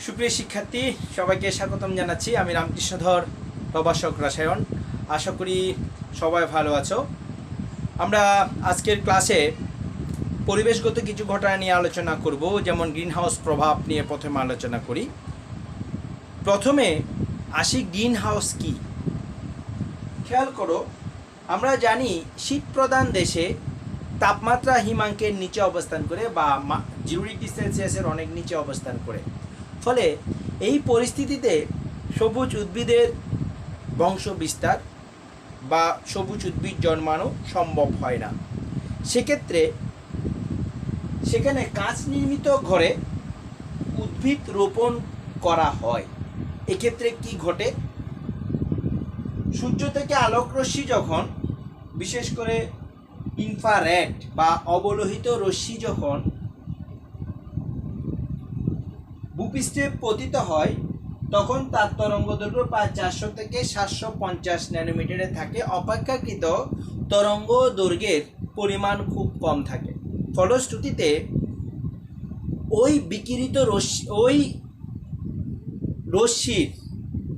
সুপ্রিয় শিক্ষার্থী সবাইকে স্বাগতম জানাচ্ছি। আমি রামকৃষ্ণধর, প্রভাষক রসায়ন। আশা করি সবাই ভালো আছো। আমরা আজকের ক্লাসে পরিবেশগত কিছু ঘটনা নিয়ে আলোচনা করব, যেমন গ্রিনহাউস প্রভাব নিয়ে প্রথমে আলোচনা করি। প্রথমে আসি গ্রিনহাউস কি। খেয়াল করো, আমরা জানি শীত প্রধান দেশে তাপমাত্রা হিমাঙ্কের নিচে অবস্থান করে বা 0 ডিগ্রি সেলসিয়াসের অনেক নিচে অবস্থান করে। ফলে এই পরিস্থিতিতে সবুজ উদ্ভিদের বংশ বিস্তার বা সবুজ উদ্ভিদ জন্মানো সম্ভব হয় না। সেখানে কাঁচ নির্মিত ঘরে উদ্ভিদ রোপণ করা হয়। এক্ষেত্রে কি ঘটে? সূর্য থেকে আলোক রশ্মি যখন, বিশেষ করে ইনফ্রারেড বা অবলোহিত রশ্মি যখন ভূপৃষ্ঠে পতিত হয়, তখন তার তরঙ্গদৈর্ঘ্য প্রায় 400 থেকে 750 ন্যানোমিটারে থাকে। অপেক্ষাকৃত তরঙ্গ দৈর্ঘ্যের পরিমাণ খুব কম থাকে। ফলশ্রুতিতে ওই বিকিরিত রশ্মির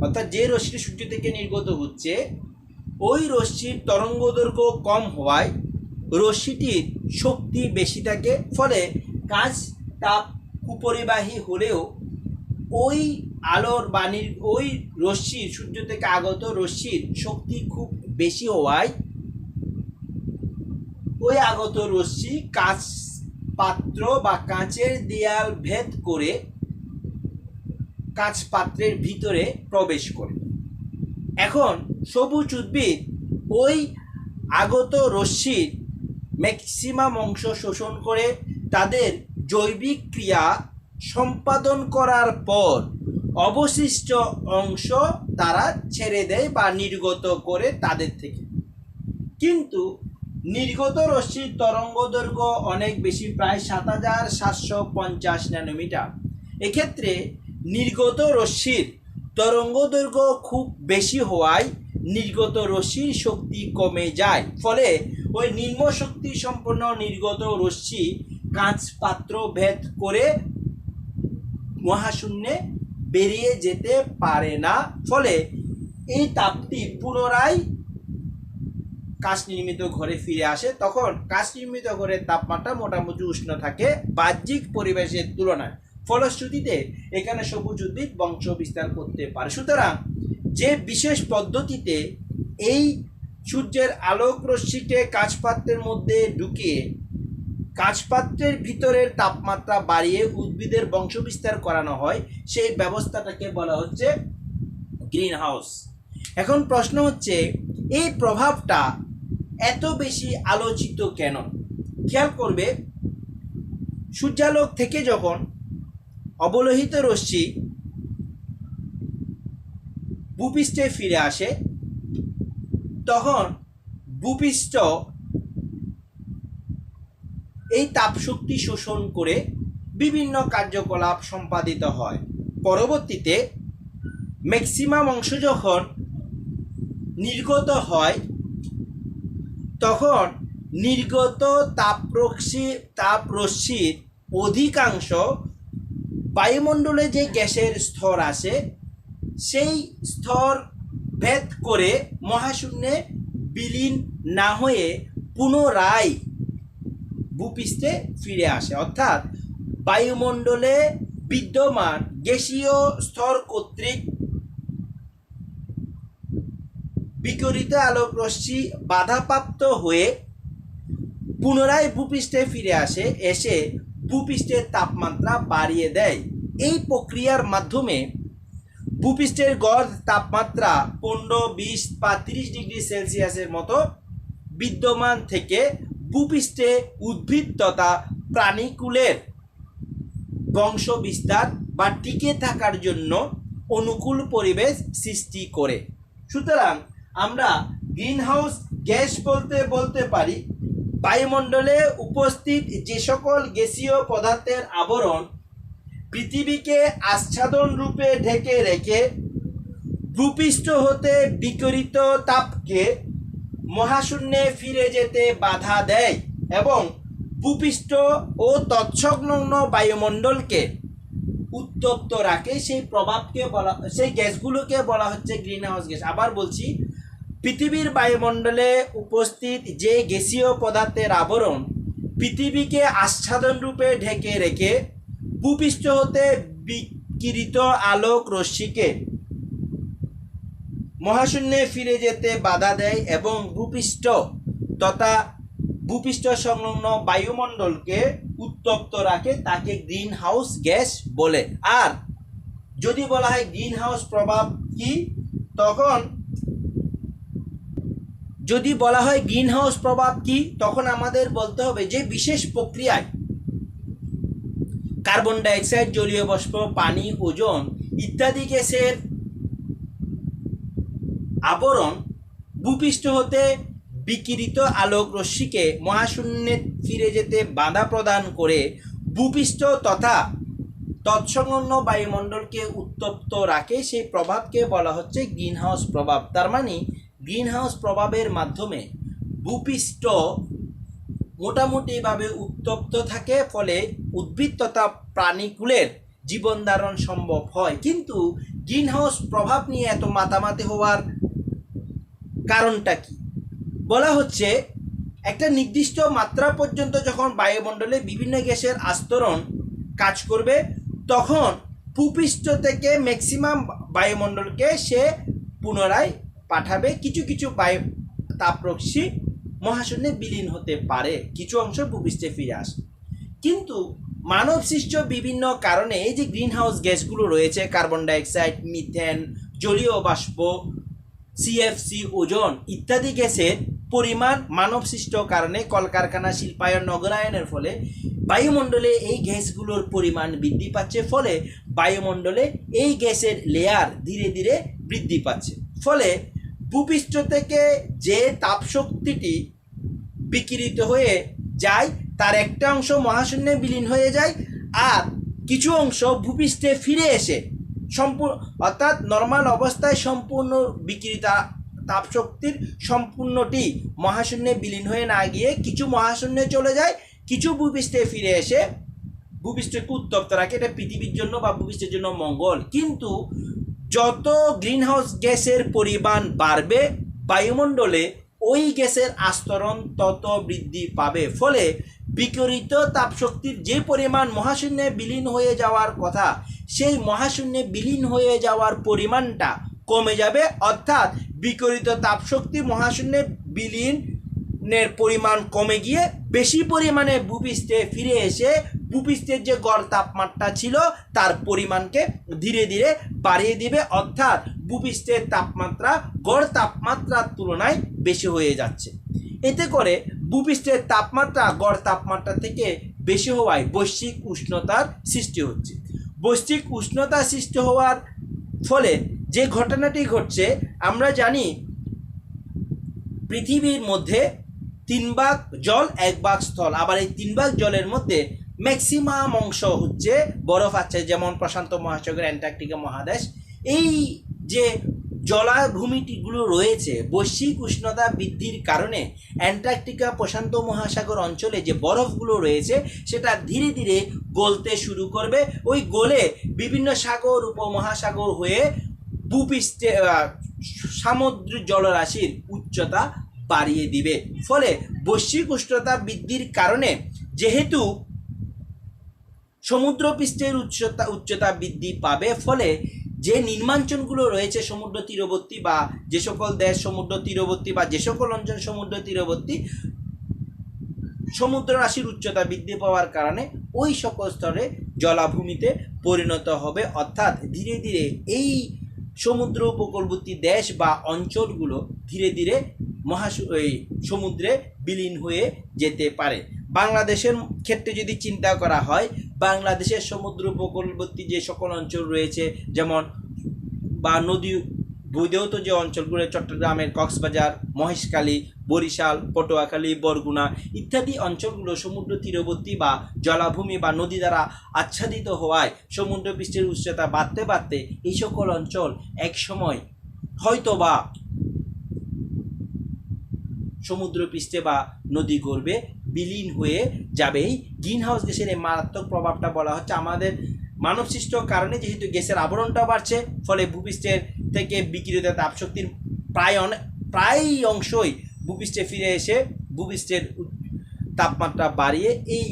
অর্থাৎ যে রশ্মি সূর্য থেকে নির্গত হচ্ছে, ওই রশ্মির তরঙ্গদৈর্ঘ্য কম হওয়ায় রশ্মিটির শক্তি বেশি থাকে। ফলে কাঁচ তাপ কুপরিবাহী হলেও ওই আলোর বাণীর ওই রশ্মির, সূর্য থেকে আগত রশ্মির শক্তি খুব বেশি হওয়ায় ওই আগত রশ্মি কাঁচ পাত্র বা কাঁচের দেয়াল ভেদ করে কাঁচ পাত্রের ভিতরে প্রবেশ করে। এখন সবুজ উদ্ভিদ ওই আগত রশ্মির ম্যাক্সিমাম অংশ শোষণ করে তাদের জৈবিক ক্রিয়া সম্পাদন করার পর অবশিষ্ট অংশ তারা ছেড়ে দেয় বা নির্গত করে তাদের থেকে। কিন্তু নির্গত রশ্মির তরঙ্গদৈর্ঘ্য অনেক বেশি, প্রায় 7750 ন্যানোমিটার। এক্ষেত্রে নির্গত রশ্মির তরঙ্গদৈর্ঘ্য খুব বেশি হওয়ায় নির্গত রশ্মির শক্তি কমে যায়। ফলে ওই নিম্ন শক্তি সম্পন্ন নির্গত রশ্মি কাঁচ পাত্র ভেদ করে মহাশূন্যে বেরিয়ে যেতে পারে না। ফলে এই তাপটি পুনরায় কাঁচ নির্মিত ঘরে ফিরে আসে। তখন কাঁচ নির্মিত ঘরের তাপমাত্রা মোটামুটি উষ্ণ থাকে বাহ্যিক পরিবেশের তুলনায়। ফলশ্রুতিতে এখানে সবুজ উদ্ভিদ বংশ বিস্তার করতে পারে। সুতরাং যে বিশেষ পদ্ধতিতে এই সূর্যের আলোক রশ্মিকে কাঁচপাত্রের মধ্যে ঢুকিয়ে কাঁচপাত্রের ভিতরের তাপমাত্রা বাড়িয়ে উদ্ভিদের বংশ বিস্তার করানো হয়, সেই ব্যবস্থাটাকে বলা হচ্ছে গ্রিন হাউস। এখন প্রশ্ন হচ্ছে, এই প্রভাবটা এত বেশি আলোচিত কেন? খেয়াল করবে, সূর্যালোক থেকে যখন অবলোহিত রশ্মি ভূপৃষ্ঠে ফিরে আসে, তখন ভূপৃষ্ঠ এই তাপশক্তি শোষণ করে বিভিন্ন কার্যকলাপ সম্পাদিত হয়। পরবর্তীতে ম্যাক্সিমাম অংশ যখন নির্গত হয়, তখন নির্গত তাপরশ্মির অধিকাংশ বায়ুমণ্ডলে যে গ্যাসের স্তর আছে, সেই স্তর ভেদ করে মহাশূন্যে বিলীন না হয়ে পুনরায় ভূপৃষ্ঠে ফিরে আসে। অর্থাৎ বায়ুমণ্ডলে বিদ্যমান গ্যাসীয় স্তর কর্তৃক বিকিরিত আলোক রশ্মি বাধাপ্রাপ্ত হয়ে পুনরায় ভূপৃষ্ঠে ফিরে আসে, এসে ভূপৃষ্ঠের তাপমাত্রা বাড়িয়ে দেয়। এই প্রক্রিয়ার মাধ্যমে ভূপৃষ্ঠের গড় তাপমাত্রা 15, 20 বা 30 ডিগ্রি সেলসিয়াসের মতো বিদ্যমান থেকে ভূপৃষ্ঠে উদ্ভিদ তথা প্রাণীকুলের বংশ বিস্তার বা টিকে থাকার জন্য অনুকূল পরিবেশ সৃষ্টি করে। সুতরাং আমরা গ্রিনহাউস গ্যাস বলতে পারি বায়ুমণ্ডলে উপস্থিত যে সকল গ্যাসীয় পদার্থের আবরণ পৃথিবীকে আচ্ছাদন রূপে ঢেকে রেখে ভূপৃষ্ঠ হতে বিকিরিত তাপকে মহাশূন্যে ফিরে যেতে বাধা দেয় এবং ভূপৃষ্ঠ ও তৎসংলগ্ন বায়ুমণ্ডলকে উত্তপ্ত রাখে সেই প্রভাবকে বলা, সেই গ্যাসগুলোকে বলা হচ্ছে গ্রিন হাউস গ্যাস। আবার বলছি, পৃথিবীর বায়ুমণ্ডলে উপস্থিত যে গ্যাসীয় পদার্থের আবরণ পৃথিবীকে আচ্ছাদন রূপে ঢেকে রেখে ভূপৃষ্ঠ হতে বিকিরিত আলোক রশ্মিকে মহাশূন্যে ফিরে যেতে বাধা দেয় এবং ভূপৃষ্ঠ তথা ভূপৃষ্ঠ সংলগ্ন বায়ুমণ্ডলকে উত্তপ্ত রাখে, তাকে গ্রিন হাউস গ্যাস বলে। আর যদি বলা হয় গ্রিন হাউস প্রভাব কি, তখন যদি বলা হয় গ্রিন হাউস প্রভাব কি, তখন আমাদের বলতে হবে যে বিশেষ প্রক্রিয়ায় কার্বন ডাইঅক্সাইড, জলীয় বাষ্প, পানি, ওজোন ইত্যাদি গ্যাসের আবরণ ভূপৃষ্ঠ হতে বিকিরিত আলোক রশ্মিকে মহাশূন্যে ফিরে যেতে বাধা প্রদান করে ভূপৃষ্ঠ তথা তৎসংলগ্ন বায়ুমণ্ডলকে উত্তপ্ত রাখে, সেই প্রভাবকে বলা হচ্ছে গ্রিন হাউস প্রভাব। তার মানে গ্রিন হাউস প্রভাবের মাধ্যমে ভূপৃষ্ঠ মোটামুটিভাবে উত্তপ্ত থাকে, ফলে উদ্ভিদ তথা প্রাণীকুলের জীবন ধারণ সম্ভব হয়। কিন্তু গ্রিন হাউস প্রভাব নিয়ে এত মাতামাতি হওয়ার কারণটা কি? বলা হচ্ছে একটা নির্দিষ্ট মাত্রা পর্যন্ত যখন বায়ুমণ্ডলে বিভিন্ন গ্যাসের আস্তরণ কাজ করবে, তখন ভূপৃষ্ঠ থেকে ম্যাক্সিমাম বায়ুমণ্ডলকে সে পুনরায় পাঠাবে। কিছু কিছু বায়ু তাপরশ্মি মহাশূন্যে বিলীন হতে পারে, কিছু অংশ ভূপৃষ্ঠে ফিরে আসে। কিন্তু মানব সৃষ্ট বিভিন্ন কারণে এই যে গ্রিন হাউস গ্যাসগুলো রয়েছে, কার্বন ডাইঅক্সাইড, মিথেন, জলীয় বাষ্প, সিএফসি, ওজোন ইত্যাদি গ্যাসের পরিমাণ মানব সৃষ্ট কারণে, কলকারখানা, শিল্পায়ন, নগরায়নের ফলে বায়ুমণ্ডলে এই গ্যাসগুলোর পরিমাণ বৃদ্ধি পাচ্ছে। ফলে বায়ুমণ্ডলে এই গ্যাসের লেয়ার ধীরে ধীরে বৃদ্ধি পাচ্ছে। ফলে ভূপৃষ্ঠ থেকে যে তাপশক্তিটি বিকিরিত হয়ে যায় তার একটা অংশ মহাশূন্যে বিলীন হয়ে যায়, আর কিছু অংশ ভূপৃষ্ঠে ফিরে এসে সম্পূর্ণ, অর্থাৎ নর্মাল অবস্থায় সম্পূর্ণ বিকিরিত তাপশক্তির সম্পূর্ণটি মহাশূন্যে বিলীন হয়ে না গিয়ে কিছু মহাশূন্যে চলে যায়, কিছু ভূপৃষ্ঠে ফিরে এসে ভূপৃষ্ঠকে উত্তপ্ত রাখে। এটা পৃথিবীর জন্য বা ভূপৃষ্ঠের জন্য মঙ্গল। কিন্তু যত গ্রিন হাউস গ্যাসের পরিমাণ বাড়বে বায়ুমণ্ডলে, ওই গ্যাসের আস্তরণ তত বৃদ্ধি পাবে। ফলে বিকিরিত তাপশক্তির যে পরিমাণ মহাশূন্যে বিলীন হয়ে যাওয়ার কথা, সেই মহাশূন্যে বিলীন হয়ে যাওয়ার পরিমাণটা কমে যাবে। অর্থাৎ বিকিরিত তাপশক্তি মহাশূন্যে বিলীনের পরিমাণ কমে গিয়ে বেশি পরিমাণে ভূপৃষ্ঠে ফিরে এসে ভূপৃষ্ঠের যে গড় তাপমাত্রা ছিল তার পরিমাণকে ধীরে ধীরে বাড়িয়ে দিবে। অর্থাৎ ভূপৃষ্ঠের তাপমাত্রা গড় তাপমাত্রার তুলনায় বেশি হয়ে যাচ্ছে। এতে করে ভূপৃষ্ঠের তাপমাত্রা গড় তাপমাত্রা থেকে বেশি হওয়ায় বৈশ্বিক উষ্ণতার সৃষ্টি হচ্ছে। বৈশ্বিক উষ্ণতা সৃষ্টি হওয়ার ফলে যে ঘটনাটি ঘটছে, আমরা জানি পৃথিবীর মধ্যে 3 ভাগ জল 1 ভাগ স্থল। আবার এই 3 ভাগ জলের মধ্যে ম্যাক্সিমাম অংশ হচ্ছে বরফ আছে, যেমন প্রশান্ত মহাসাগর, অ্যান্টার্কটিকা মহাদেশ। এই যে জলাভূমিগুলো রয়েছে, বৈশ্বিক উষ্ণতা বৃদ্ধির কারণে অ্যান্টার্কটিকা প্রশান্ত মহাসাগর অঞ্চলে যে বরফগুলো রয়েছে সেটা ধীরে ধীরে গলতে শুরু করবে। ওই গলে বিভিন্ন সাগর, উপমহাসাগর হয়ে ভূপৃষ্ঠে সামুদ্রিক জলরাশির উচ্চতা বাড়িয়ে দিবে। ফলে বৈশ্বিক উষ্ণতা বৃদ্ধির কারণে যেহেতু সমুদ্রপৃষ্ঠের উচ্চতা বৃদ্ধি পাবে, ফলে যে নিম্নাঞ্চলগুলো রয়েছে সমুদ্র তীরবর্তী বা যে সকল দেশ সমুদ্র তীরবর্তী বা যে সকল অঞ্চল সমুদ্র তীরবর্তী, সমুদ্র রাশির উচ্চতা বৃদ্ধি পাওয়ার কারণে ওই সকল স্তরে জলাভূমিতে পরিণত হবে। অর্থাৎ ধীরে ধীরে এই সমুদ্র উপকূলবর্তী দেশ বা অঞ্চলগুলো ধীরে ধীরে সমুদ্রে বিলীন হয়ে যেতে পারে। বাংলাদেশের ক্ষেত্রে যদি চিন্তা করা হয়, বাংলাদেশের সমুদ্র উপকূলবর্তী যে সকল অঞ্চল রয়েছে, যেমন বা নদী বৈধৌত যে অঞ্চলগুলো, চট্টগ্রামের কক্সবাজার, মহেশখালী, বরিশাল, পটুয়াখালী, বরগুনা ইত্যাদি অঞ্চলগুলো সমুদ্র তীরবর্তী বা জলাভূমি বা নদী দ্বারা আচ্ছাদিত হওয়ায় সমুদ্রপৃষ্ঠের উচ্চতা বাড়তে বাড়তে এই সকল অঞ্চল একসময় হয়তোবা সমুদ্রপৃষ্ঠে বা নদী গর্ভে বিলীন হয়ে যাবে। এই গ্রিন হাউস গ্যাসের এই মারাত্মক প্রভাবটা বলা হচ্ছে আমাদের মানবসৃষ্ট কারণে যেহেতু গ্যাসের আবরণটা বাড়ছে, ফলে ভূপৃষ্ঠের থেকে বিকিরিত তাপশক্তির প্রায় অংশই ভূপৃষ্ঠে ফিরে এসে ভূপৃষ্ঠের তাপমাত্রা বাড়িয়ে এই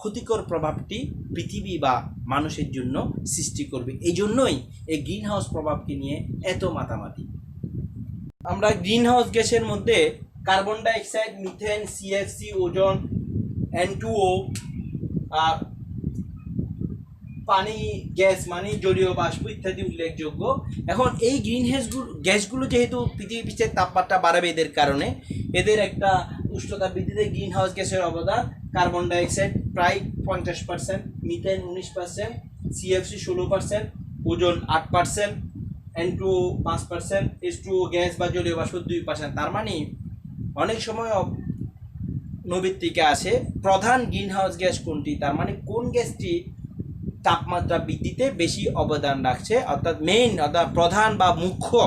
ক্ষতিকর প্রভাবটি পৃথিবী বা মানুষের জন্য সৃষ্টি করবে। এই জন্যই এই গ্রিন হাউস প্রভাবকে নিয়ে এত মাতামাতি। আমরা গ্রিন হাউস গ্যাসের মধ্যে carbon dioxide, methane, CFC, ozone, N2O, আর পানি গ্যাস মানে জলীয় বাষ্প ইত্যাদি উল্লেখযোগ্য। এখন এই গ্রিন গ্যাসগুলো যেহেতু পৃথিবী পৃষ্ঠের তাপমাত্রা বাড়াবে, এদের কারণে এদের একটা উষ্ণতা বৃদ্ধিতে গ্রিন হাউস গ্যাসের অবদান কার্বন ডাইঅক্সাইড প্রায় 50%, methane 19%, CFC 16%, ozone 8%, N2O 5%, H2O gas বা জলীয় বাষ্প 2%। তার মানে অনেক সময় নৈবিত্তিকে আসে প্রধান গ্রিন হাউস গ্যাস কোনটি, তার মানে কোন গ্যাসটি তাপমাত্রা বৃদ্ধিতে বেশি অবদান রাখছে, অর্থাৎ প্রধান বা মুখ্য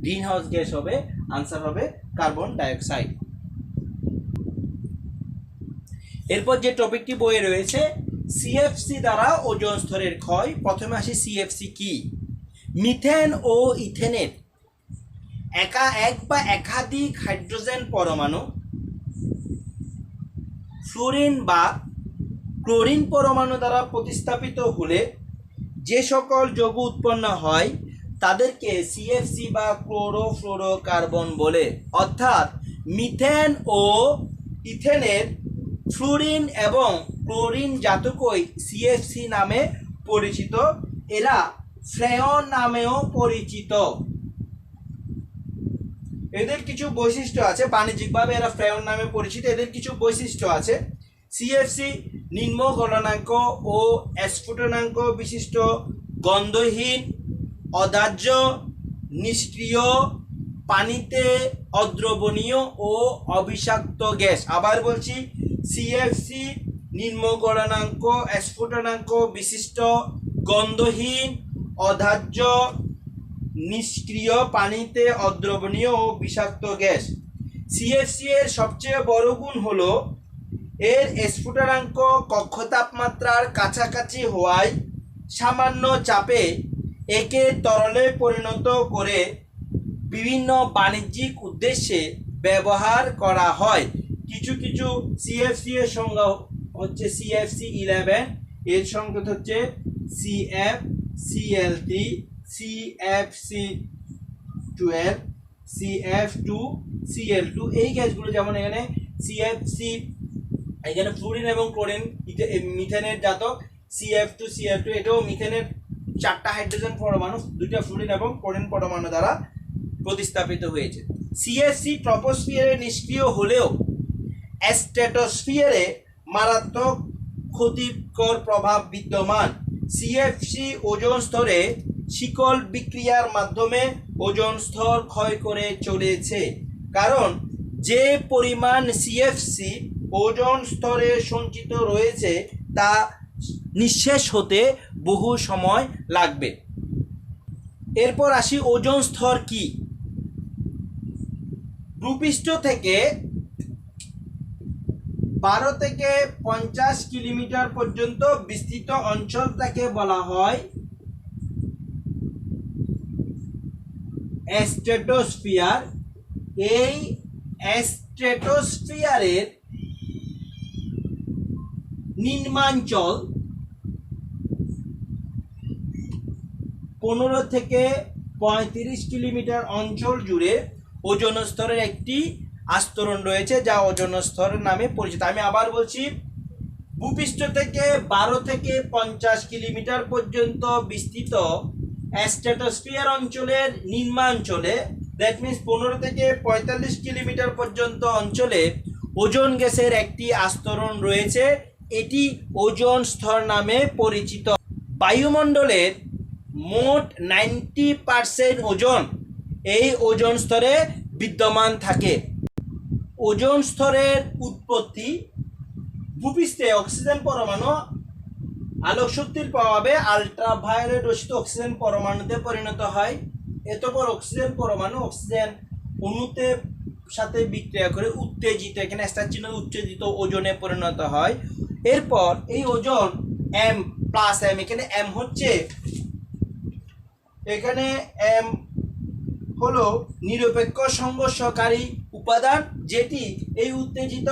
গ্রিন হাউস গ্যাস হবে, আনসার হবে কার্বন ডাইঅক্সাইড। এরপর যে টপিকটি বইয়ে রয়েছে সিএফসি দ্বারা ওজোন স্তরের ক্ষয়। প্রথমে আসি সিএফসি কি। মিথেন ও ইথেনের এক বা একাধিক হাইড্রোজেন পরমাণু ফ্লোরিন বা ক্লোরিন পরমাণু দ্বারা প্রতিস্থাপিত হলে যে সকল যৌগ উৎপন্ন হয় তাদেরকে সিএফসি বা ক্লোরোফ্লোরোকার্বন বলে। অর্থাৎ মিথেন ও ইথেনের ফ্লোরিন এবং ক্লোরিন জাতকই সিএফসি নামে পরিচিত। এরা ফ্রেয়ন নামেও পরিচিত। এদের কিছু বৈশিষ্ট্য আছে, বাণিজ্যিকভাবে এরা ফ্রেয়ন নামে পরিচিত। এদের কিছু বৈশিষ্ট্য আছে। সিএফসি নিম্ন গলনাঙ্ক ও স্ফুটনাঙ্ক বিশিষ্ট, গন্ধহীন, অদাহ্য, নিষ্ক্রিয়, পানিতে অদ্রবণীয় ও অবিষাক্ত গ্যাস। আবার বলছি, সিএফসি নিম্ন গলনাঙ্ক, স্ফুটনাঙ্ক বিশিষ্ট, গন্ধহীন, অদাহ্য, নিষ্ক্রিয়, পানিতে অদ্রবণীয় ও বিষাক্ত গ্যাস। সিএফসি এর সবচেয়ে বড় গুণ হলো এর স্ফুটনাঙ্ক কক্ষ তাপমাত্রার কাছাকাছি হওয়ায় সামান্য চাপে একে তরলে পরিণত করে বিভিন্ন বাণিজ্যিক উদ্দেশ্যে ব্যবহার করা হয়। কিছু কিছু সিএফসি এর সংজ্ঞা হচ্ছে CFC11, এর সংকেত হচ্ছে CFCl3, CFC12, CF2Cl2। এই গ্যাসগুলো যেমন এখানে সিএফসি, এখানে ফ্লোরিন এবং ক্লোরিন, মিথেনের জাতক CF2Cl2, এটাও মিথেনের 4টা হাইড্রোজেন পরমাণু, 2টা ফ্লোরিন এবং ক্লোরিন পরমাণু দ্বারা প্রতিস্থাপিত হয়েছে। সিএফসি ট্রপোস্ফিয়ারে নিষ্ক্রিয় হলেও স্ট্র্যাটোস্ফিয়ারে মারাত্মক ক্ষতিকর প্রভাব বিদ্যমান। সিএফসি ওজোন স্তরে শিকল বিক্রিয়ার মাধ্যমে ওজোন স্তর ক্ষয় করে চলেছে, কারণ যে পরিমাণ সিএফসি ওজোন স্তরে সঞ্চিত রয়েছে তা নিঃশেষ হতে বহু সময় লাগবে। এরপর আসি ওজোন স্তর কি। ভূপৃষ্ঠ থেকে 12 থেকে 50 কিলোমিটার পর্যন্ত বিস্তৃত অঞ্চলটাকে বলা হয় স্ট্র্যাটোস্ফিয়ার। এই স্ট্র্যাটোস্ফিয়ারের নিম্নাঞ্চল 15 থেকে 35 কিলোমিটার অঞ্চল জুড়ে ওজোন স্তরের একটি আস্তরণ রয়েছে, যা ওজোন স্তরের নামে পরিচিত। আমি আবার বলছি, ভূপৃষ্ঠ থেকে 12 থেকে 50 কিলোমিটার পর্যন্ত বিস্তৃত স্ট্র্যাটোস্ফিয়ার অঞ্চলের নিম্নাঞ্চলে, দ্যাট মিনস 15 থেকে 45 কিলোমিটার পর্যন্ত অঞ্চলে ওজোন গ্যাসের একটি আস্তরণ রয়েছে। এটি ওজোন স্তর নামে পরিচিত। বায়ুমণ্ডলের মোট 90% ওজোন এই ওজোন স্তরে বিদ্যমান থাকে। ওজোন স্তরের উৎপত্তি ভূপৃষ্ঠে অক্সিজেন পরমাণু আলোক শক্তির প্রভাবে আল্ট্রাভায়োলেট রশ্মিতে অক্সিজেন পরমাণুতে পরিণত হয়। এতপর অক্সিজেন পরমাণু অক্সিজেন অণুতে সাথে বিক্রিয়া করে উত্তেজিত, এখানে স্টার চিহ্ন, উত্তেজিত ওজনে পরিণত হয়। এরপর এই ওজোন প্লাস এম, এখানে এম হচ্ছে, এখানে এম হলো নিরপেক্ষ সংঘর্ষকারী উপাদান, যেটি এই উত্তেজিত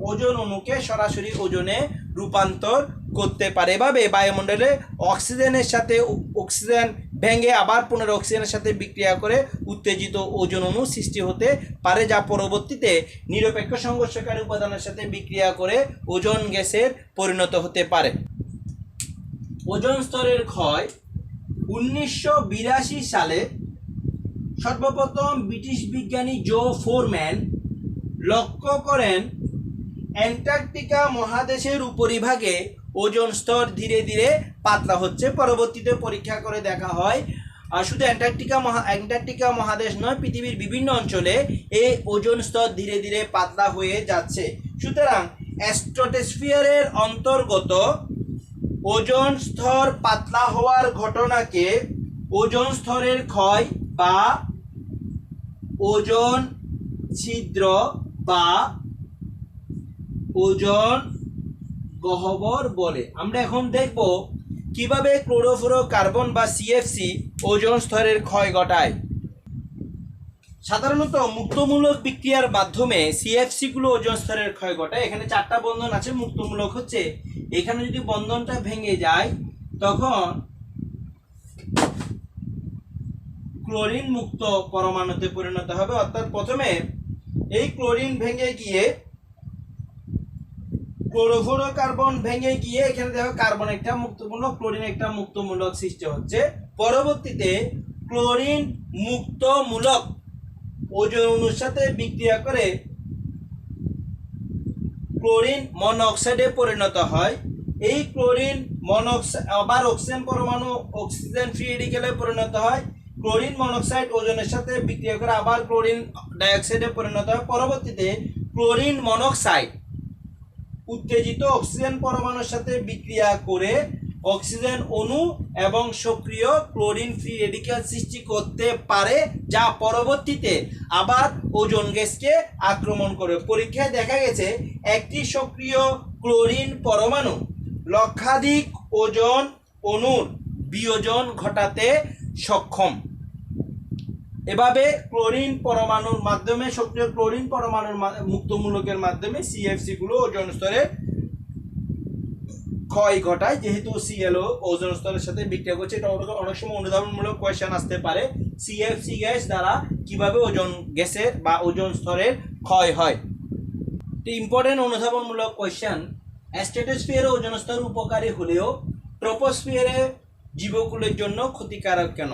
ওজন অণুকে সরাসরি ওজনে রূপান্তর করতে পারে। এভাবে বায়ুমণ্ডলে অক্সিজেনের সাথে অক্সিজেন ভেঙে আবার পুনরায় অক্সিজেনের সাথে বিক্রিয়া করে উত্তেজিত ওজন অণু সৃষ্টি হতে পারে, যা পরবর্তীতে নিরপেক্ষ সংঘর্ষকারী উপাদানের সাথে বিক্রিয়া করে ওজোন গ্যাসের পরিণত হতে পারে। ওজোন স্তরের ক্ষয় 1982 সালে সর্বপ্রথম ব্রিটিশ বিজ্ঞানী জো ফোরম্যান লক্ষ্য করেন অ্যান্টার্কটিকা মহাদেশের উপরিভাগে ওজোন স্তর ধীরে ধীরে পাতলা হচ্ছে। পরবর্তীতে পরীক্ষা করে দেখা হয় শুধু অ্যান্টার্কটিকা মহাদেশ নয়, পৃথিবীর বিভিন্ন অঞ্চলে এই ওজোন স্তর ধীরে ধীরে পাতলা হয়ে যাচ্ছে। সুতরাং স্ট্র্যাটোস্ফিয়ারের অন্তর্গত ওজোন স্তর পাতলা হওয়ার ঘটনাকে ওজোন স্তরের ক্ষয় বা ওজোন ছিদ্র বা ওজোন গহ্বর বলে। আমরা এখন দেখব কিভাবে ক্লোরোফ্লোরোকার্বন বা সিএফসি ওজোন স্তরের ক্ষয় ঘটায়। সাধারণত মুক্তমূলক বিক্রিয়ার মাধ্যমে সিএফসি গুলো ওজোন স্তরের ক্ষয় ঘটায়। এখানে 4টা বন্ধন আছে। মুক্তমূলক হচ্ছে এখানে যদি বন্ধনটা ভেঙে যায় তখন ক্লোরিন মুক্ত পরমাণুতে পরিণত হবে, অর্থাৎ প্রথমে এই ক্লোরিন ভেঙে গিয়ে ক্লোরোফ্লোরোকার্বন ভেঙে গিয়ে এখানে দেখো কার্বন একটা মুক্তমূলক, ক্লোরিন একটা মুক্তমূলক সৃষ্টি হচ্ছে। পরবর্তীতে ক্লোরিন মুক্তমূলক ওজোন অণুর সাথে বিক্রিয়া করে ক্লোরিন মনোক্সাইডে পরিণত হয়। এই ক্লোরিন মনোক্সাইড আবার অক্সিজেন পরমাণু অক্সিজেন ফ্রি রেডিকেলে পরিণত হয়। ক্লোরিন মনোক্সাইড ওজনের সাথে বিক্রিয়া করে আবার ক্লোরিন ডাইঅক্সাইডে পরিণত হয়। পরবর্তীতে ক্লোরিন মনোক্সাইড উত্তেজিত অক্সিজেন পরমাণুর সাথে বিক্রিয়া করে অক্সিজেন অণু এবং সক্রিয় ক্লোরিন ফ্রি রেডিকেল সৃষ্টি করতে পারে, যা পরবর্তীতে আবার ওজোন গ্যাসকে আক্রমণ করে। পরীক্ষায় দেখা গেছে একটি সক্রিয় ক্লোরিন পরমাণু লক্ষাধিক ওজোন অণুর বিয়োজন ঘটাতে সক্ষম। এভাবে ক্লোরিন পরমাণুর মাধ্যমে, সক্রিয় ক্লোরিন পরমাণুর মুক্তমূলকের মাধ্যমে সিএফসি গুলো ওজোন স্তরের ক্ষয় ঘটায়। যেহেতু সিএলও ওজোন স্তরের সাথে বিক্রিয়া করছে, এটা অনেক সময় অনুধাবনমূলক কোয়েশ্চেন আসতে পারে, সিএফসি গ্যাস দ্বারা কিভাবে ওজোন গ্যাসের বা ওজোন স্তরের ক্ষয় হয়। ইম্পর্টেন্ট অনুধাবনমূলক কোয়েশ্চেন, স্ট্র্যাটোস্ফিয়ারে ওজোন স্তর উপকারী হলেও ট্রপোস্ফিয়ারে জীবকুলের জন্য ক্ষতিকারক কেন?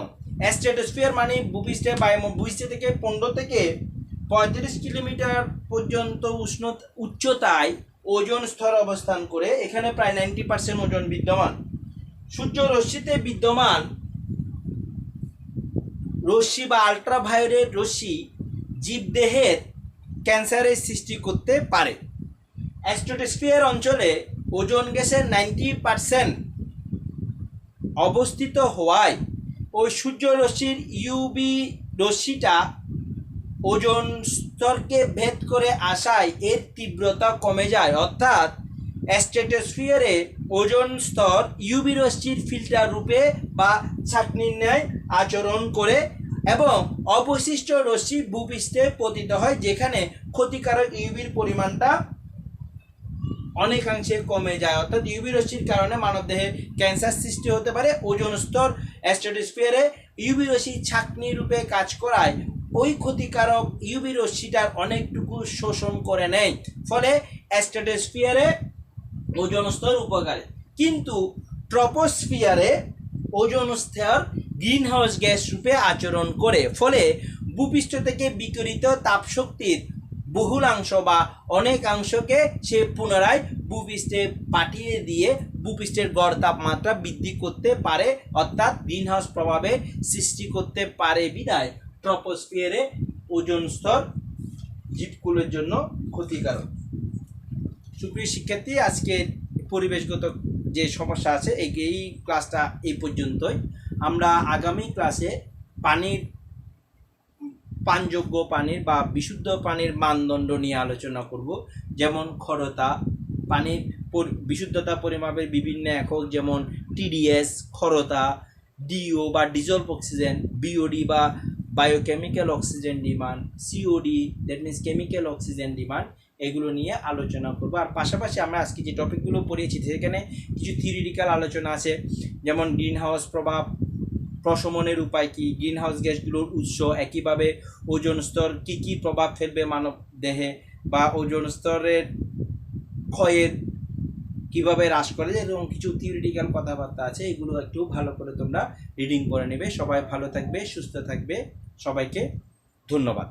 স্ট্র্যাটোস্ফিয়ার মানে ভূপৃষ্ঠ থেকে 15 থেকে 35 কিলোমিটার পর্যন্ত উচ্চতায় ওজোন স্তর অবস্থান করে। এখানে প্রায় 90% ওজোন বিদ্যমান। সূর্য রশ্মিতে বিদ্যমান রশ্মি বা আল্ট্রাভায়োলেট রশ্মি জীবদেহের ক্যান্সারের সৃষ্টি করতে পারে। স্ট্র্যাটোস্ফিয়ার অঞ্চলে ওজোন গ্যাসের 90% অবস্থিত হওয়ায় ওই সূর্য রশ্মির ইউভি রশ্মিটা ওজোন স্তরকে ভেদ করে আসায় এর তীব্রতা কমে যায়, অর্থাৎ স্ট্র্যাটোস্ফিয়ারে ওজোন স্তর ইউভি রশ্মির ফিল্টার রূপে বা ছাঁকনির ন্যায় আচরণ করে এবং অবশিষ্ট রশ্মি ভূপৃষ্ঠে পতিত হয়, যেখানে ক্ষতিকারক ইউভির পরিমাণটা অনেকাংশে কমে যায়। অর্থাৎ ইউভি রশ্মির কারণে মানবদেহে ক্যান্সার সৃষ্টি হতে পারে। ওজোন স্তর স্ট্র্যাটোস্ফিয়ারে ইউভি রশ্মি ছাঁকনি রূপে কাজ করায় ওই ক্ষতিকারক ইউভি রশ্মিটার অনেকটুকু শোষণ করে নেয়, ফলে স্ট্র্যাটোস্ফিয়ারে ওজোন স্তর উপকারী। কিন্তু ট্রপোস্ফিয়ারে ওজোন স্তর গ্রিনহাউস গ্যাস রূপে আচরণ করে, ফলে ভূপৃষ্ঠ থেকে বিকিরিত তাপশক্তির বহুলাংশ বা অনেকাংশকে সে পুনরায় ভূপৃষ্ঠে পাঠিয়ে দিয়ে ভূপৃষ্ঠের গড় তাপমাত্রা বৃদ্ধি করতে পারে, অর্থাৎ গ্রিনহাউস প্রভাবে সৃষ্টি করতে পারে। বিধায় ট্রপোস্ফিয়ারে ওজোন স্তর জীবকুলের জন্য ক্ষতিকারক। সুপ্রিয় শিক্ষার্থী, আজকে পরিবেশগত যে সমস্যা আছে এই ক্লাসটা এই পর্যন্তই। আমরা আগামী ক্লাসে পানযোগ্য পানির বা বিশুদ্ধ পানির মানদণ্ড নিয়ে আলোচনা করব, যেমন খরতা, পানির বিশুদ্ধতা পরিমাপের বিভিন্ন একক যেমন টিডিএস, খরতা, ডিও বা ডিজলভ অক্সিজেন, বিওডি বা biochemical oxygen demand, COD that means chemical oxygen demand, এগুলো নিয়ে আলোচনা করবো। আর পাশাপাশি আমরা আজকে যে টপিকগুলো পড়িয়েছি সেখানে কিছু থিওরিটিক্যাল আলোচনা আছে, যেমন গ্রিন হাউস প্রভাব, প্রশমনের উপায় কী, গ্রিন হাউস গ্যাসগুলোর উৎস, একইভাবে ওজোন স্তর কী কী প্রভাব ফেলবে মানব দেহে, বা ওজোন স্তরের ক্ষয়ের কীভাবে হ্রাস করে, এরকম কিছু থিওরিটিক্যাল কথাবার্তা আছে। এগুলো একটু ভালো করে তোমরা রিডিং করে নেবে। সবাই ভালো থাকবে, সুস্থ থাকবে, সবাইকে ধন্যবাদ।